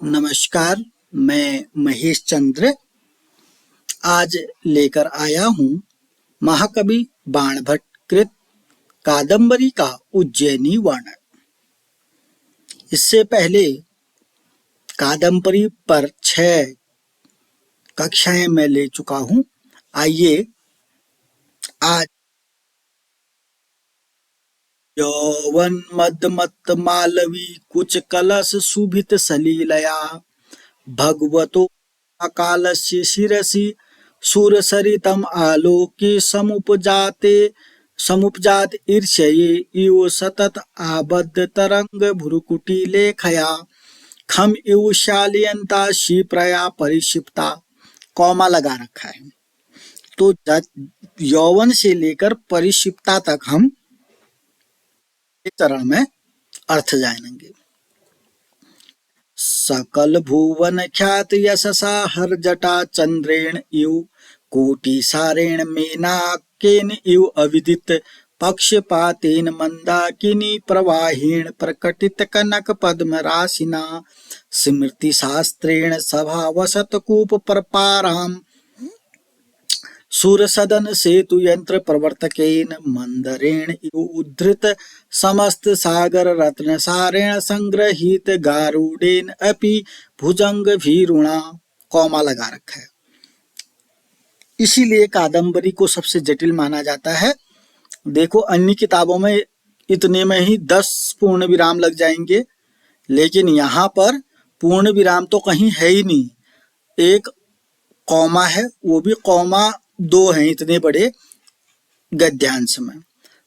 नमस्कार, मैं महेश चंद्र आज लेकर आया हूँ महाकवि बाणभट्ट कृत कादम्बरी का उज्जैनी वर्णन। इससे पहले कादम्बरी पर 6 कक्षाएं मैं ले चुका हूँ। आइए आज यौवन मद मालवी कुछ कलश सुभित सलीलया भगवतो अकालस्य शिरसि सुरसरितम आलोके समुपजात ईर्ष्ये इव सतत आबद्ध तरंग भ्रुकुटी लेखया खम इव शालियंता शिप्रया परिक्षिप्ता। कौमा लगा रखा है, तो यौवन से लेकर परिक्षिप्ता तक हम इस चरण में अर्थ जानेंगे। सकल भुवन ख्यात यशसा हर जटा चंद्रेण इव कोटि सारेण मेनाकेन इव अविदित पक्षपातेन मंदाकिनी प्रवाहेण प्रकटित कनक पद्म राशिना स्मृति शास्त्रेण सभा वसत कूप प्रपाराम सुरसदन सेतु यंत्र प्रवर्तकेन मंदरेण इव उद्धृत समस्त सागर रत्न सारेण संग्रहित गारुडेन अपि भुजंग भीरुणा। कौमा लगा रखा है, इसीलिए कादम्बरी को सबसे जटिल माना जाता है। देखो, अन्य किताबों में इतने में ही 10 पूर्ण विराम लग जाएंगे, लेकिन यहाँ पर पूर्ण विराम तो कहीं है ही नहीं। एक कौमा है, वो भी कौमा 2 हैं इतने बड़े गद्यांश में।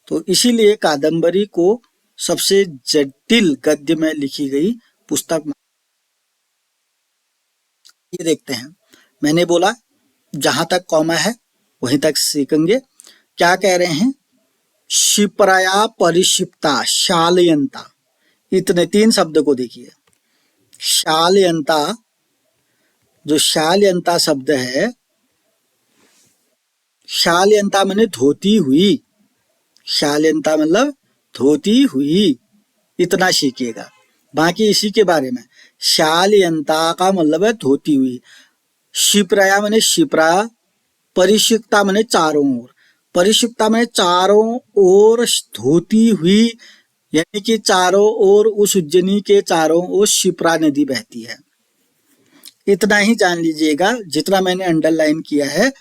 तो इसीलिए कादम्बरी को सबसे जटिल गद्य में लिखी गई पुस्तक। ये देखते हैं, मैंने बोला जहां तक कौमा है वहीं तक सीखेंगे। क्या कह रहे हैं? शिप्रया परिक्षिप्ता, शालयंता, इतने 3 शब्द को देखिए। शालयंता, जो शालयंता शब्द है, शालयंता माने धोती हुई, शालयंता मतलब धोती हुई, इतना सीखिएगा। बाकी इसी के बारे में। शालयंता का मतलब है धोती हुई। शिप्रया माने शिप्रा, परिक्षिप्ता माने चारों ओर, परिक्षिप्ता माने चारों ओर धोती हुई, यानी कि चारों ओर उस उज्जैनी के चारों ओर शिप्रा नदी बहती है। इतना ही जान लीजिएगा, जितना मैंने अंडरलाइन किया है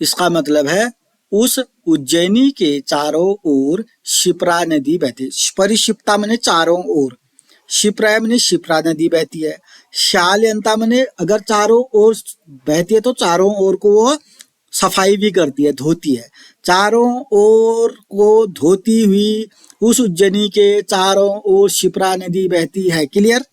इसका मतलब है उस उज्जैनी के चारों ओर शिप्रा नदी बहती है। परिक्षिप्ता माने चारों ओर, शिप्रा माने शिप्रा नदी बहती है। शालयंता माने अगर चारों ओर बहती है तो चारों ओर को वो सफाई भी करती है, धोती है। चारों ओर को धोती हुई उस उज्जैनी के चारों ओर शिप्रा नदी बहती है। क्लियर?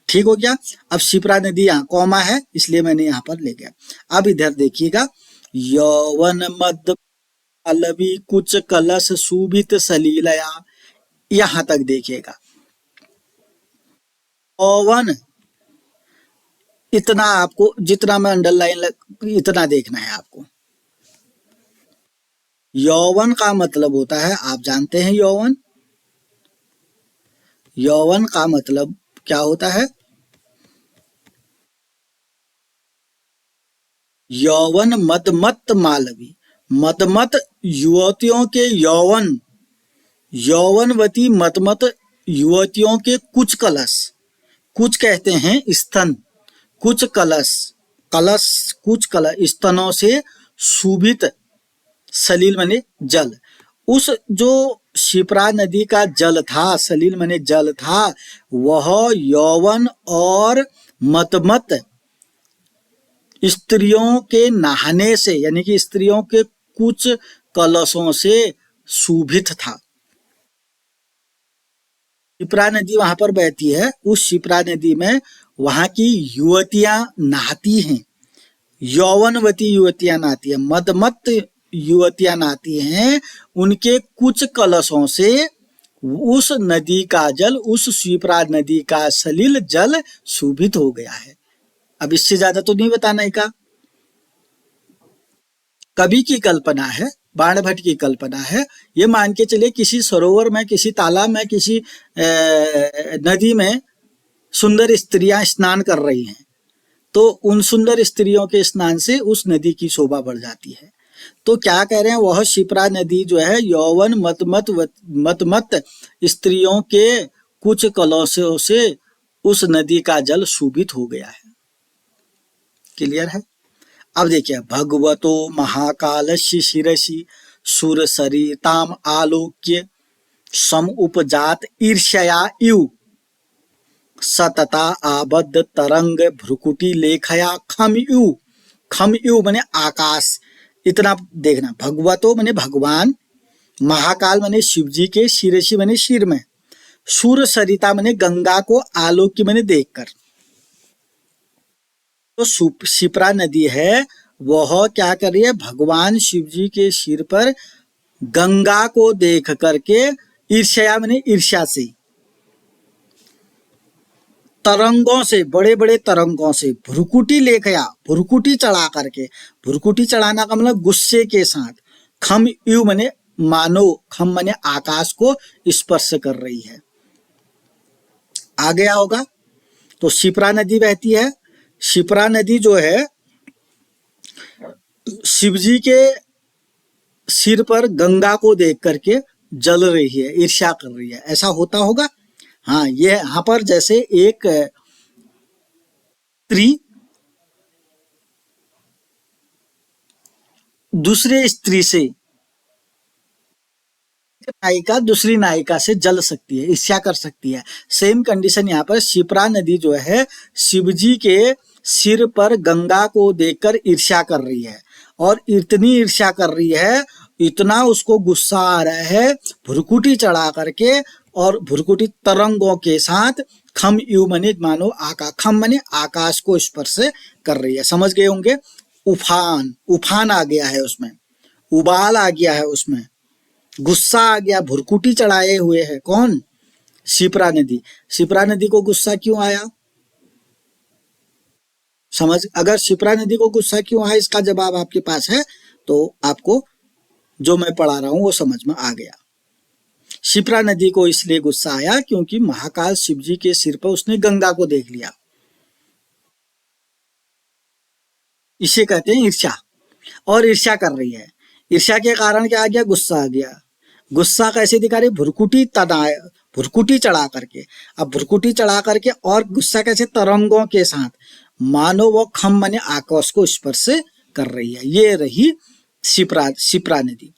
ठीक हो गया। अब शिप्रा नदी यहाँ कौमा है, इसलिए मैंने यहाँ पर ले गया। अब इधर देखिएगा, यौवन मद मालवी कुछ कलश सुभित सलीलया, यहां तक देखिएगा। यौवन, इतना आपको, जितना मैं अंडरलाइन इतना देखना है आपको। यौवन का मतलब होता है, आप जानते हैं यौवन, यौवन का मतलब क्या होता है? यौवन मदमत मालवी, मदमत युवतियों के यौवन, यौवनवती मदमत युवतियों के कुछ कलश, कुछ कहते हैं स्तन, कुछ कलश, कलश कुछ कलश, स्तनों से सुभित, सलील माने जल, उस जो शिप्रा नदी का जल था, सलील माने जल था, वह यौवन और मतमत स्त्रियों के नहाने से, यानी कि स्त्रियों के कुछ कलशों से शोभित था। शिप्रा नदी वहां पर बहती है, उस शिप्रा नदी में वहां की युवतियां नहाती हैं, यौवनवती युवतियां नहाती है, मदमत युवतियां नहाती हैं। उनके कुछ कलशों से उस नदी का जल, उस शिप्रा नदी का सलिल जल शोभित हो गया है। अब इससे ज्यादा तो नहीं बताना है का। कवि की कल्पना है बाणभट्ट की कल्पना है। ये मान के चलिए किसी सरोवर में, किसी तालाब में, किसी नदी में सुंदर स्त्रियां स्नान कर रही हैं, तो उन सुंदर स्त्रियों के स्नान से उस नदी की शोभा बढ़ जाती है। तो क्या कह रहे हैं, वह शिप्रा नदी जो है यौवन मत स्त्रियों के कुछ कलशों से उस नदी का जल शोभित हो गया है। क्लियर है? अब देखिए, भगवतो महाकालस्य शिरसि सुरसरिताम आलोक्य सम उपजात ईर्ष्या इव सतता आबद्ध तरंग भ्रुकुटी लेखया खम यू माने आकाश। इतना देखना, भगवतो माने भगवान, महाकाल माने शिव जी के, शिरसी माने सिर में, सूर सरिता माने गंगा को, आलोक्य माने देखकर। तो शिप्रा नदी है वह क्या कर रही है, भगवान शिव जी के सिर पर गंगा को देख करके, ईर्ष्या माने ईर्ष्या से, तरंगों से, बड़े बड़े तरंगों से, भ्रुकुटी लेखया, भ्रुकुटी चढ़ा करके, भ्रुकुटी चढ़ाना का मतलब गुस्से के साथ, खम यू माने मानो, खम माने आकाश को स्पर्श कर रही है। आ गया होगा? तो शिप्रा नदी बहती है। शिप्रा नदी जो है शिवजी के सिर पर गंगा को देख करके जल रही है, ईर्ष्या कर रही है, ऐसा होता होगा। हाँ, ये यहाँ पर जैसे एक स्त्री दूसरे स्त्री से, नायिका दूसरी नायिका से जल सकती है, ईर्ष्या कर सकती है। सेम कंडीशन यहाँ पर शिप्रा नदी जो है शिवजी के सिर पर गंगा को देखकर ईर्ष्या कर रही है, और इतनी ईर्ष्या कर रही है, इतना उसको गुस्सा आ रहा है, भ्रुकुटी चढ़ा करके और भ्रुकुटी तरंगों के साथ खम यू मने मानो आकाश, खम मने आकाश को स्पर्श कर रही है। समझ गए होंगे? उफान, उफान आ गया है उसमें, उबाल आ गया है उसमें, गुस्सा आ गया, भ्रुकुटी चढ़ाए हुए है। कौन? शिप्रा नदी। शिप्रा नदी को गुस्सा क्यों आया? समझ, अगर शिप्रा नदी को गुस्सा क्यों आया इसका जवाब आपके पास है तो आपको जो मैं पढ़ा रहा हूं वो समझ में आ गया। शिप्रा नदी को इसलिए गुस्सा आया क्योंकि महाकाल शिवजी के सिर पर उसने गंगा को देख लिया। इसे कहते हैं ईर्ष्या, और ईर्ष्या कर रही है। ईर्ष्या के कारण क्या आ गया? गुस्सा आ गया। गुस्सा कैसे दिखा रही? भ्रुकुटी चढ़ा करके। अब भ्रुकुटी चढ़ा करके और गुस्सा कैसे? तरंगों के साथ, मानो वो खम माने आकाश को स्पर्श कर रही है। ये रही शिप्रा नदी।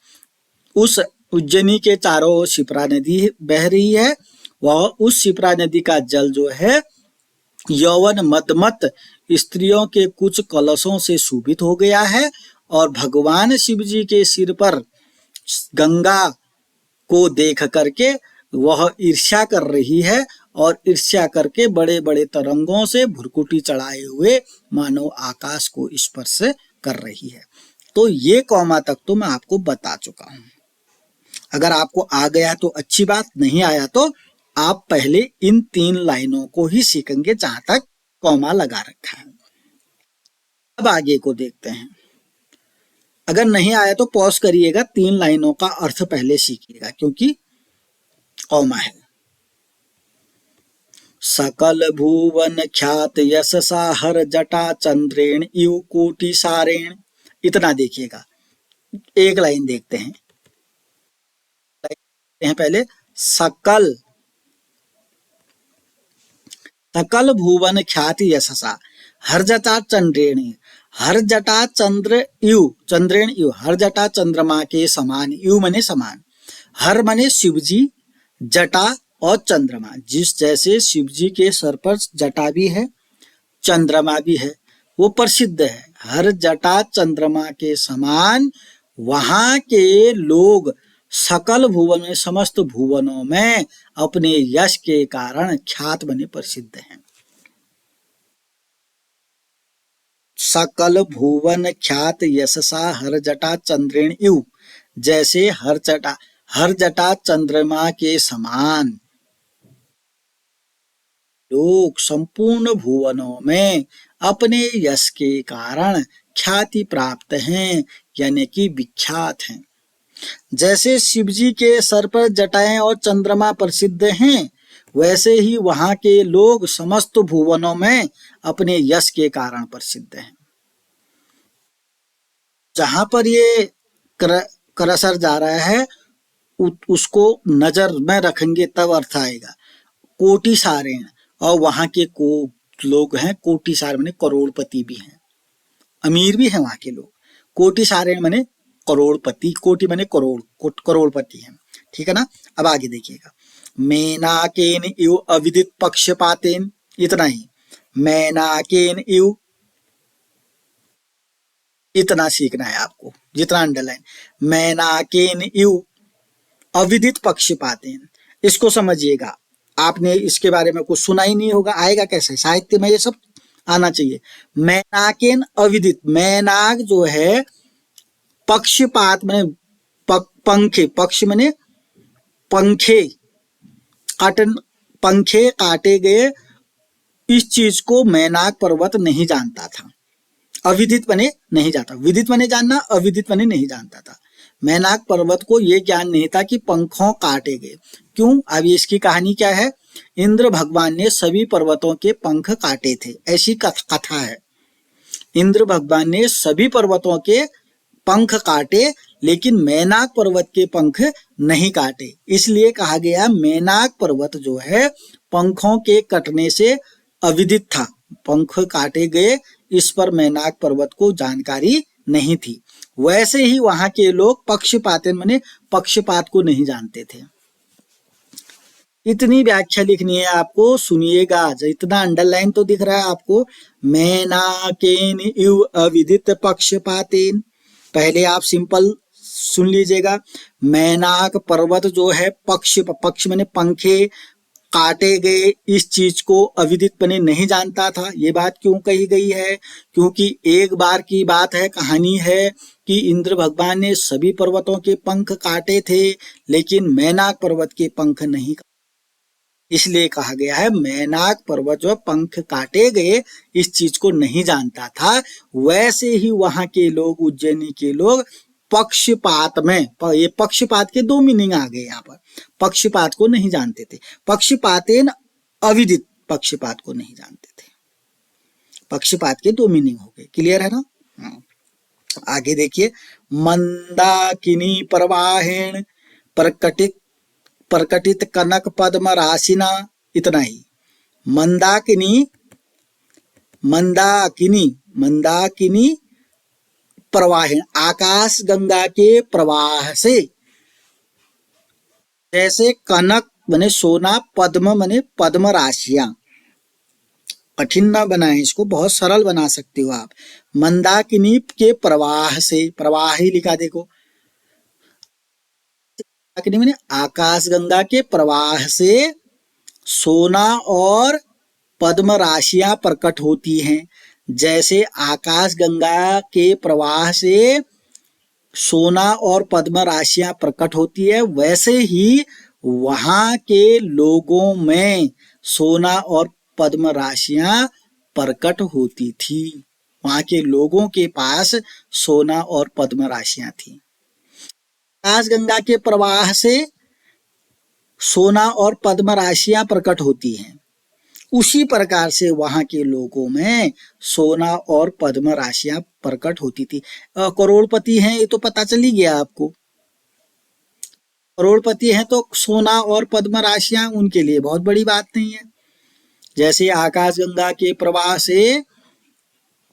उस उज्जैनी के चारों ओर शिप्रा नदी बह रही है। वह उस शिप्रा नदी का जल जो है यौवन मत स्त्रियों के कुछ कलशों से शोभित हो गया है, और भगवान शिव जी के सिर पर गंगा को देख करके वह ईर्ष्या कर रही है, और ईर्ष्या करके बड़े बड़े तरंगों से भ्रुकुटी चढ़ाए हुए मानो आकाश को स्पर्श कर रही है। तो ये कौमा तक तो मैं आपको बता चुका हूं। अगर आपको आ गया तो अच्छी बात, नहीं आया तो आप पहले इन 3 लाइनों को ही सीखेंगे जहां तक कौमा लगा रखा है। अब आगे को देखते हैं। अगर नहीं आया तो पॉज करिएगा, 3 लाइनों का अर्थ पहले सीखिएगा क्योंकि कौमा है। सकल भुवन ख्यात यशसा हर जटा चंद्रेण इव कोटि सारेण। इतना देखिएगा। एक लाइन देखते हैं पहले। सकल भुवन ख्याति यशसा हर जटा चंद्रेणी, हर जटा चंद्रेण यु, हर जटा चंद्रमा के समान, यु मने समान, हर मने शिवजी, जटा और चंद्रमा। जिस जैसे शिवजी के सर पर जटा भी है, चंद्रमा भी है, वो प्रसिद्ध है। हर जटा चंद्रमा के समान वहां के लोग सकल भुवन में, समस्त भुवनों में अपने यश के कारण ख्यात बने प्रसिद्ध हैं। सकल भुवन ख्यात यशसा हर जटा चंद्रेण इव, जैसे हर जटा चंद्रमा के समान लोग संपूर्ण भुवनों में अपने यश के कारण ख्याति प्राप्त हैं, यानी कि विख्यात हैं। जैसे शिवजी के सर पर जटाएं और चंद्रमा प्रसिद्ध हैं, वैसे ही वहां के लोग समस्त भुवनों में अपने यश के कारण प्रसिद्ध हैं। जहां पर ये करसर जा रहा है उसको नजर में रखेंगे तब अर्थ आएगा। कोटि सारेण, और वहां के लोग हैं कोटि सारे माने करोड़पति भी हैं, अमीर भी हैं वहां के लोग। कोटि सारेण माने करोड़पति, कोटि माने करोड़पति हैं, ठीक है ना। अब आगे देखिएगा, मेनाकेन इव अविदित पक्षपातेन, इतना ही, मेनाकेन इव, इतना सीखना है आपको, जितना अंडरलाइन, मेनाकेन इव अविदित पक्षपातेन, इसको समझिएगा। आपने इसके बारे में कुछ सुना ही नहीं होगा, आएगा कैसे, साहित्य में ये सब आना चाहिए। मैनाकेन अविदित, मैनाक जो है पक्षपात माने पंखे, पक्ष माने पंखे, काटन, पंखे काटे गए, इस चीज को मैनाक पर्वत नहीं जानता था। अविदित बने नहीं जानता, विदित बने जानना, अविदित बने नहीं जानता था। मैनाक पर्वत को यह ज्ञान नहीं था कि पंखों काटे गए। क्यों? अब इसकी कहानी क्या है, इंद्र भगवान ने सभी पर्वतों के पंख काटे थे, ऐसी कथा है। इंद्र भगवान ने सभी पर्वतों के पंख काटे, लेकिन मैनाक पर्वत के पंख नहीं काटे। इसलिए कहा गया मैनाक पर्वत जो है पंखों के कटने से अविदित था, पंख काटे गए, इस पर मैनाक पर्वत को जानकारी नहीं थी। वैसे ही वहां के लोग पक्षपात माने पक्षपात को नहीं जानते थे। इतनी व्याख्या लिखनी है आपको, सुनिएगा। इतना अंडरलाइन तो दिख रहा है आपको, मैनाकेन इव अविदित पक्षपातेन। पहले आप सिंपल सुन लीजिएगा, मैनाक पर्वत जो है पक्ष माने पंखे काटे गए, इस चीज को अविदित बने नहीं जानता था। ये बात क्यों कही गई है? क्योंकि एक बार की बात है, कहानी है कि इंद्र भगवान ने सभी पर्वतों के पंख काटे थे, लेकिन मैनाक पर्वत के पंख नहीं, इसलिए कहा गया है मैनाक पर्वत जो पंख काटे गए, इस चीज को नहीं जानता था। वैसे ही वहां के लोग, उज्जैनी के लोग पक्षपात में, ये पक्षपात के दो मीनिंग आ गए यहाँ पर, पक्षपात को नहीं जानते थे। पक्षपातेन अविदित, पक्षपात को नहीं जानते थे। पक्षपात के दो मीनिंग हो गए, क्लियर है ना। आगे देखिए, मंदाकिनी प्रवाहेण प्रकटित कनक पद्म राशिना, इतना ही। मंदाकिनी, मंदाकिनी, मंदाकिनी प्रवाह, आकाश गंगा के प्रवाह से, जैसे कनक माने सोना, पद्म माने पद्म राशियां। कठिन ना बनाए इसको, बहुत सरल बना सकते हो आप। मंदाकिनी के प्रवाह से, प्रवाह ही लिखा देखो, मैंने आकाश गंगा के प्रवाह से सोना और पद्म राशियां प्रकट होती हैं। जैसे आकाश गंगा के प्रवाह से सोना और पद्म राशियां प्रकट होती है, वैसे ही वहां के लोगों में सोना और पद्म राशियां प्रकट होती थी। वहां के लोगों के पास सोना और पद्म राशियां थी। आकाश गंगा के प्रवाह से सोना और पद्म राशियां प्रकट होती हैं, उसी प्रकार से वहां के लोगों में सोना और पद्म राशियां प्रकट होती थी। करोड़पति हैं ये तो पता चल ही गया आपको, करोड़पति हैं तो सोना और पद्म राशियां उनके लिए बहुत बड़ी बात नहीं है। जैसे आकाश गंगा के प्रवाह से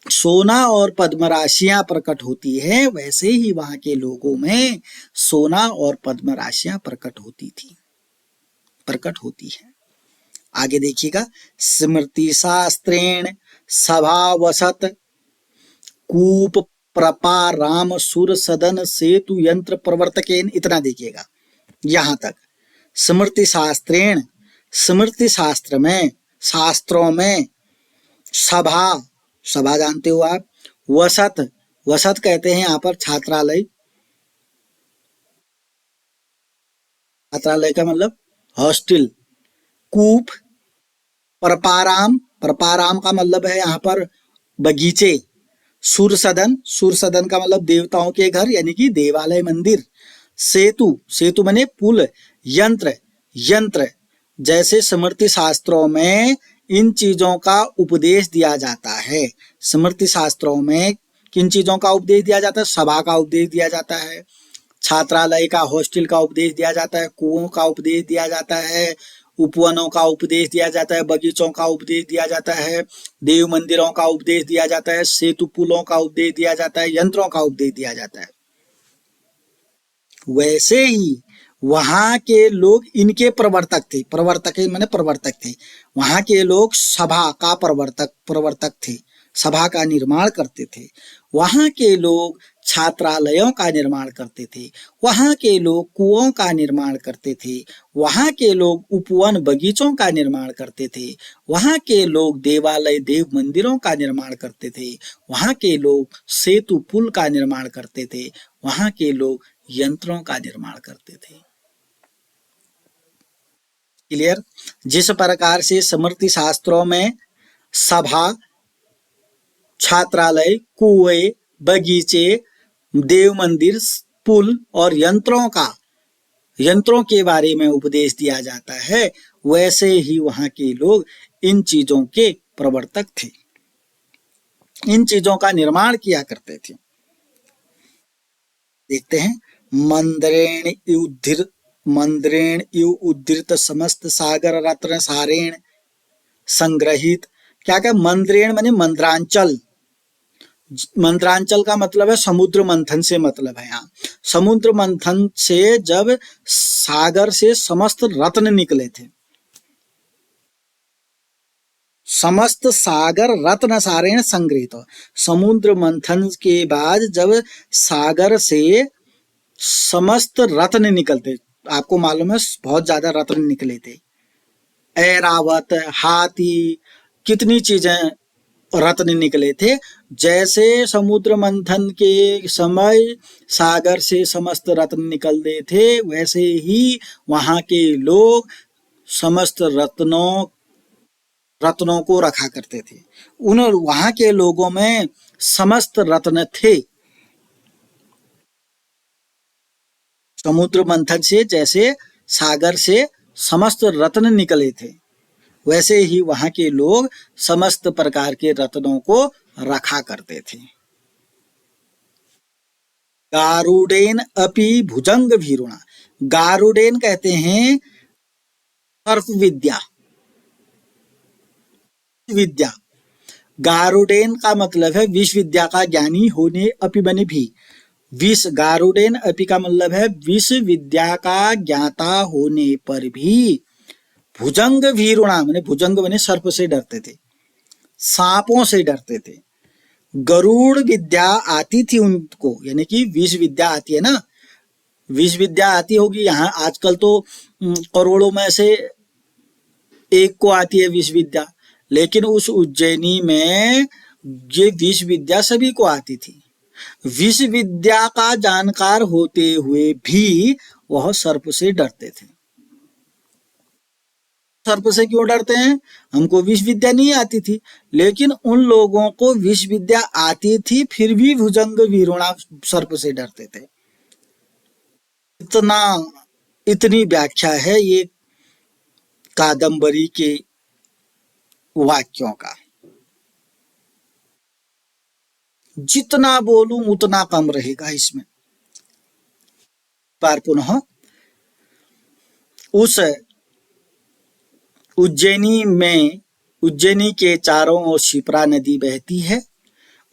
सोना और पद्म राशियां प्रकट होती है, वैसे ही वहां के लोगों में सोना और पद्म राशियां प्रकट होती थी, प्रकट होती है। आगे देखिएगा, स्मृति शास्त्रेण सभा वसत कूप प्रपा राम सुर सदन सेतु यंत्र प्रवर्तकेन, इतना देखिएगा यहां तक। स्मृति शास्त्रेण, स्मृति शास्त्र में, शास्त्रों में, सभा, सभा जानते हो आप, वसत, वसत कहते हैं यहाँ पर छात्रालय, छात्रालय का मतलब हॉस्टल। कूप, प्रपाराम, प्रपाराम का मतलब है यहाँ पर बगीचे। सुर सदन, सुर सदन का मतलब देवताओं के घर यानी कि देवालय मंदिर। सेतु, सेतु माने पुल, यंत्र, यंत्र, जैसे स्मृति शास्त्रों में इन चीजों का उपदेश दिया जाता है। स्मृति शास्त्रों में किन चीजों का उपदेश दिया जाता है? सभा का उपदेश दिया जाता है, छात्रालय का, हॉस्टल का उपदेश दिया जाता है, कुओं का उपदेश दिया जाता है, उपवनों का उपदेश दिया जाता है, बगीचों का उपदेश दिया जाता है, देव मंदिरों का उपदेश दिया जाता है, सेतु पुलों का उपदेश दिया जाता है, यंत्रों का उपदेश दिया जाता है। वैसे ही वहां के लोग इनके प्रवर्तक थे। प्रवर्तक माने प्रवर्तक थे। वहां के लोग सभा का प्रवर्तक थे, सभा का निर्माण करते थे। वहां के लोग छात्रालयों का निर्माण करते थे, वहां के लोग कुओं का निर्माण करते थे, वहां के लोग उपवन बगीचों का निर्माण करते थे, वहां के लोग देवालय देव मंदिरों का निर्माण करते थे, वहां के लोग सेतु पुल का निर्माण करते थे, वहां के लोग यंत्रों का निर्माण करते थे। क्लियर? जिस प्रकार से स्मृति शास्त्रों में सभा, छात्रालय, कुएं, बगीचे, देव मंदिर, पुल और यंत्रों के बारे में उपदेश दिया जाता है, वैसे ही वहां के लोग इन चीजों के प्रवर्तक थे, इन चीजों का निर्माण किया करते थे। देखते हैं, मंद्रेण इव उद्धृत समस्त सागर रत्न सारेण संग्रहित। क्या क्या? मंद्रेण माने मंद्रांचल। मंद्रांचल का मतलब है समुद्र मंथन से मतलब है। यहाँ समुद्र मंथन से जब सागर से समस्त रत्न निकले थे, समस्त सागर रत्न सारेण संग्रहित। समुद्र मंथन के बाद जब सागर से समस्त रत्न निकलते, आपको मालूम है बहुत ज्यादा रत्न निकले थे, ऐरावत, हाथी, कितनी चीजें रत्न निकले थे। जैसे समुद्र मंथन के समय सागर से समस्त रत्न निकलते थे, वैसे ही वहां के लोग समस्त रत्नों को रखा करते थे। उन वहां के लोगों में समस्त रत्न थे। समुद्र मंथन से जैसे सागर से समस्त रत्न निकले थे, वैसे ही वहां के लोग समस्त प्रकार के रत्नों को रखा करते थे। गारुडेन अपि भुजंग भीरुणा। गारुडेन कहते हैं सर्प विद्या, विद्या। गारुडेन का मतलब है विश्व विद्या का ज्ञानी होने, अपि बने भी। गारुडेन अपि का मतलब है विश्व विद्या का ज्ञाता होने पर भी भुजंग भीरुणा माने भुजंग बने सर्प से डरते थे, सांपों से डरते थे। गरुड़ विद्या आती थी उनको, यानी कि विश्व विद्या आती है ना, विश्व विद्या आती होगी। यहाँ आजकल तो करोड़ों में से एक को आती है विश्व विद्या, लेकिन उस उज्जैनी में ये विश्व विद्या सभी को आती थी। विश्व विद्या का जानकार होते हुए भी वह सर्प से डरते थे। सर्प से क्यों डरते हैं? हमको विश्व विद्या नहीं आती थी, लेकिन उन लोगों को विश्व विद्या आती थी, फिर भी भुजंग भीरुणा सर्प से डरते थे। इतनी व्याख्या है ये कादम्बरी के वाक्यों का। जितना बोलूं उतना कम रहेगा इसमें। बार पुनः उस उज्जैनी के चारों ओर शिप्रा नदी बहती है।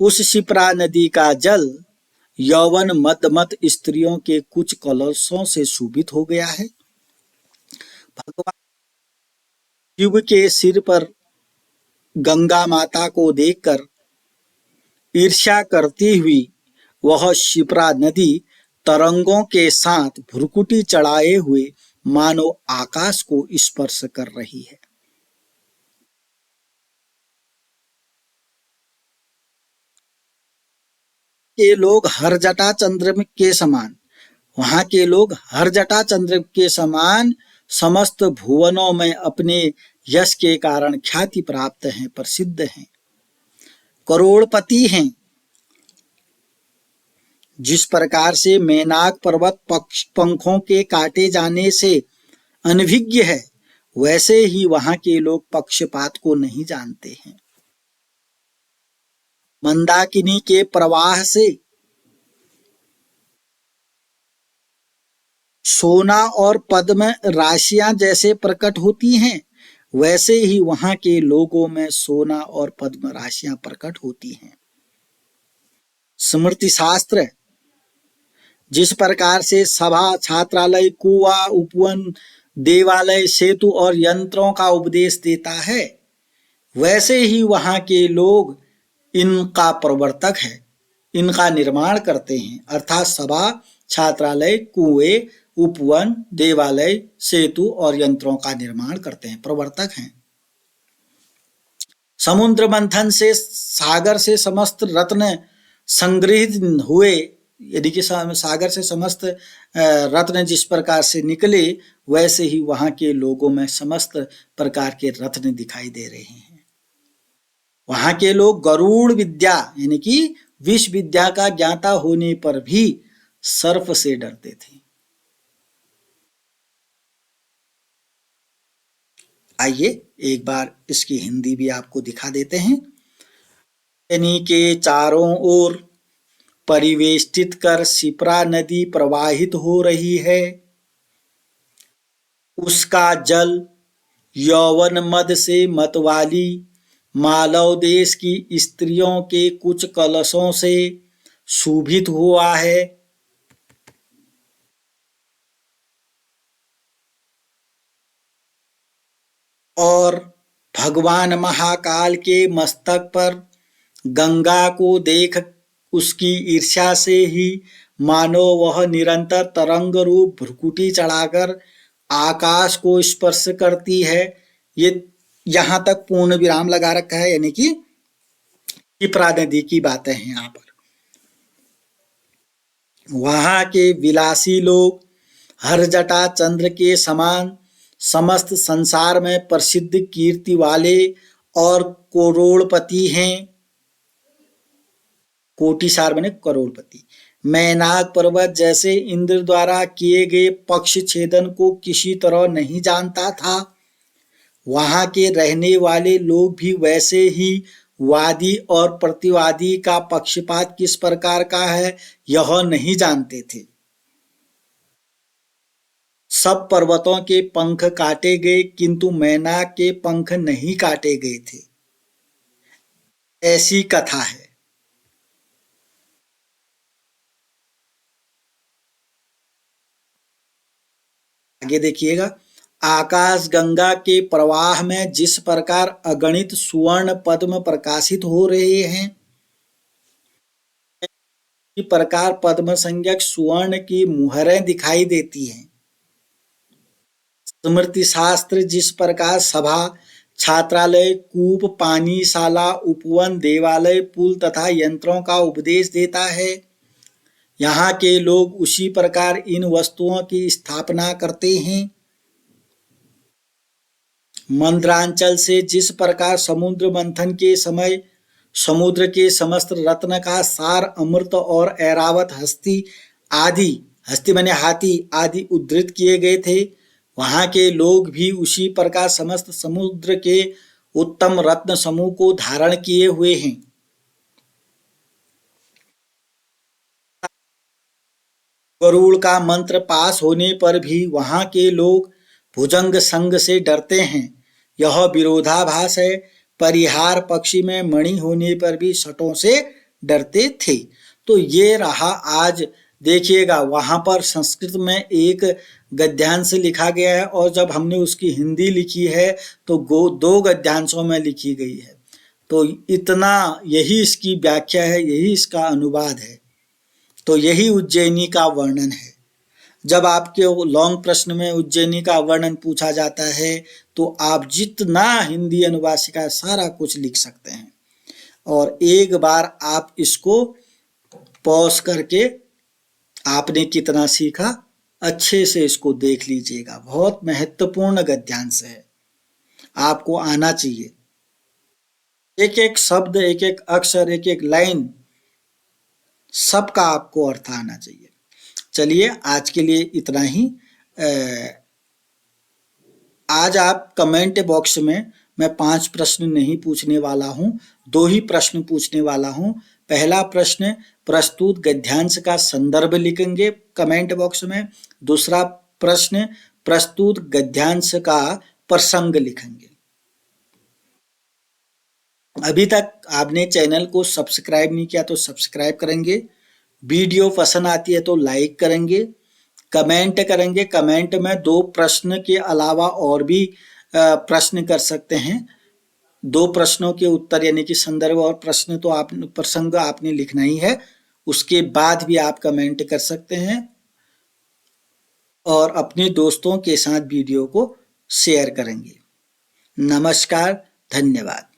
उस शिप्रा नदी का जल यौवन मद स्त्रियों के कुछ कलशों से शोभित हो गया है। भगवान शिव के सिर पर गंगा माता को देखकर ईर्ष्या करती हुई वह शिप्रा नदी तरंगों के साथ भ्रुकुटी चढ़ाए हुए मानो आकाश को स्पर्श कर रही है। के लोग हर जटा चंद्र के समान, वहां के लोग हर जटा चंद्र के समान समस्त भुवनों में अपने यश के कारण ख्याति प्राप्त हैं, प्रसिद्ध हैं, करोड़पति हैं। जिस प्रकार से मेनाक पर्वत पंखों के काटे जाने से अनभिज्ञ है, वैसे ही वहां के लोग पक्षपात को नहीं जानते हैं। मंदाकिनी के प्रवाह से सोना और पद्म राशियां जैसे प्रकट होती हैं, वैसे ही वहां के लोगों में सोना और पद्म राशियां प्रकट होती हैं। स्मृति शास्त्र जिस प्रकार से सभा, छात्रालय, कुआ, उपवन, देवालय, सेतु और यंत्रों का उपदेश देता है, वैसे ही वहां के लोग इनका प्रवर्तक है, इनका निर्माण करते हैं। अर्थात सभा, छात्रालय, कुएं, उपवन, देवालय, सेतु और यंत्रों का निर्माण करते हैं, प्रवर्तक हैं। समुद्र मंथन से सागर से समस्त रत्न संग्रहित हुए, यदि कि सागर से समस्त रत्न जिस प्रकार से निकले, वैसे ही वहां के लोगों में समस्त प्रकार के रत्न दिखाई दे रहे हैं। वहां के लोग गरुड़ विद्या यानी कि विष विद्या का ज्ञाता होने पर भी सर्प से डरते थे। आइए एक बार इसकी हिंदी भी आपको दिखा देते हैं। उज्जैनी के चारों ओर परिवेष्टित कर शिप्रा नदी प्रवाहित हो रही है। उसका जल यौवन मद से मतवाली मालव देश की स्त्रियों के कुछ कलशों से शोभित हुआ है। और भगवान महाकाल के मस्तक पर गंगा को देख उसकी ईर्ष्या से ही मानो वह निरंतर तरंग रूप भ्रुकुटी चढ़ाकर आकाश को स्पर्श करती है। ये यहां तक पूर्ण विराम लगा रखा है, यानी कि शिप्रा नदी की बातें हैं यहां पर। वहां के विलासी लोग हर जटा चंद्र के समान समस्त संसार में प्रसिद्ध कीर्ति वाले और करोड़पति हैं। कोटिसार बने करोड़पति। मैनाक पर्वत जैसे इंद्र द्वारा किए गए पक्ष छेदन को किसी तरह नहीं जानता था। वहां के रहने वाले लोग भी वैसे ही वादी और प्रतिवादी का पक्षपात किस प्रकार का है यह नहीं जानते थे। सब पर्वतों के पंख काटे गए, किंतु मैनाक के पंख नहीं काटे गए थे, ऐसी कथा है। आगे देखिएगा, आकाश गंगा के प्रवाह में जिस प्रकार अगणित सुवर्ण पद्म प्रकाशित हो रहे हैं, इसी प्रकार पद्म संज्ञक सुवर्ण की मुहरें दिखाई देती हैं। स्मृति शास्त्र जिस प्रकार सभा, छात्रालय, कूप, पानीशाला, उपवन, देवालय, पुल तथा यंत्रों का उपदेश देता है, यहाँ के लोग उसी प्रकार इन वस्तुओं की स्थापना करते हैं। मंद्रांचल से जिस प्रकार समुद्र मंथन के समय समुद्र के समस्त रत्न का सार अमृत और ऐरावत हस्ती आदि, हस्ती माने हाथी आदि उद्धृत किए गए थे, वहां के लोग भी उसी प्रकार समस्त समुद्र के उत्तम रत्न समूह को धारण किए हुए हैं। गरुड़ का मंत्र पास होने पर भी वहां के लोग भुजंग संग से डरते हैं। यह विरोधाभास है। परिहार पक्षी में मणि होने पर भी सटों से डरते थे। तो ये रहा। आज देखिएगा वहां पर संस्कृत में एक गद्यांश लिखा गया है और जब हमने उसकी हिंदी लिखी है तो दो गद्यांशों में लिखी गई है। तो इतना, यही इसकी व्याख्या है, यही इसका अनुवाद है। तो यही उज्जैनी का वर्णन है। जब आपके लॉन्ग प्रश्न में उज्जैनी का वर्णन पूछा जाता है तो आप जितना हिंदी अनुवासिका सारा कुछ लिख सकते हैं। और एक बार आप इसको पॉज करके आपने कितना सीखा अच्छे से इसको देख लीजिएगा। बहुत महत्वपूर्ण गद्यांश है, आपको आना चाहिए। एक एक शब्द, एक एक अक्षर, एक एक लाइन सबका आपको अर्थ आना चाहिए। चलिए आज के लिए इतना ही। आज आप कमेंट बॉक्स में मैं 5 प्रश्न नहीं पूछने वाला हूं, 2 ही प्रश्न पूछने वाला हूं। पहला प्रश्न, प्रस्तुत गद्यांश का संदर्भ लिखेंगे कमेंट बॉक्स में। दूसरा प्रश्न, प्रस्तुत गद्यांश का प्रसंग लिखेंगे। अभी तक आपने चैनल को सब्सक्राइब नहीं किया तो सब्सक्राइब करेंगे। वीडियो पसंद आती है तो लाइक करेंगे, कमेंट करेंगे। कमेंट में 2 प्रश्न के अलावा और भी प्रश्न कर सकते हैं। 2 प्रश्नों के उत्तर यानी कि संदर्भ और प्रश्न तो आप प्रसंग आपने लिखना ही है, उसके बाद भी आप कमेंट कर सकते हैं और अपने दोस्तों के साथ वीडियो को शेयर करेंगे। नमस्कार, धन्यवाद।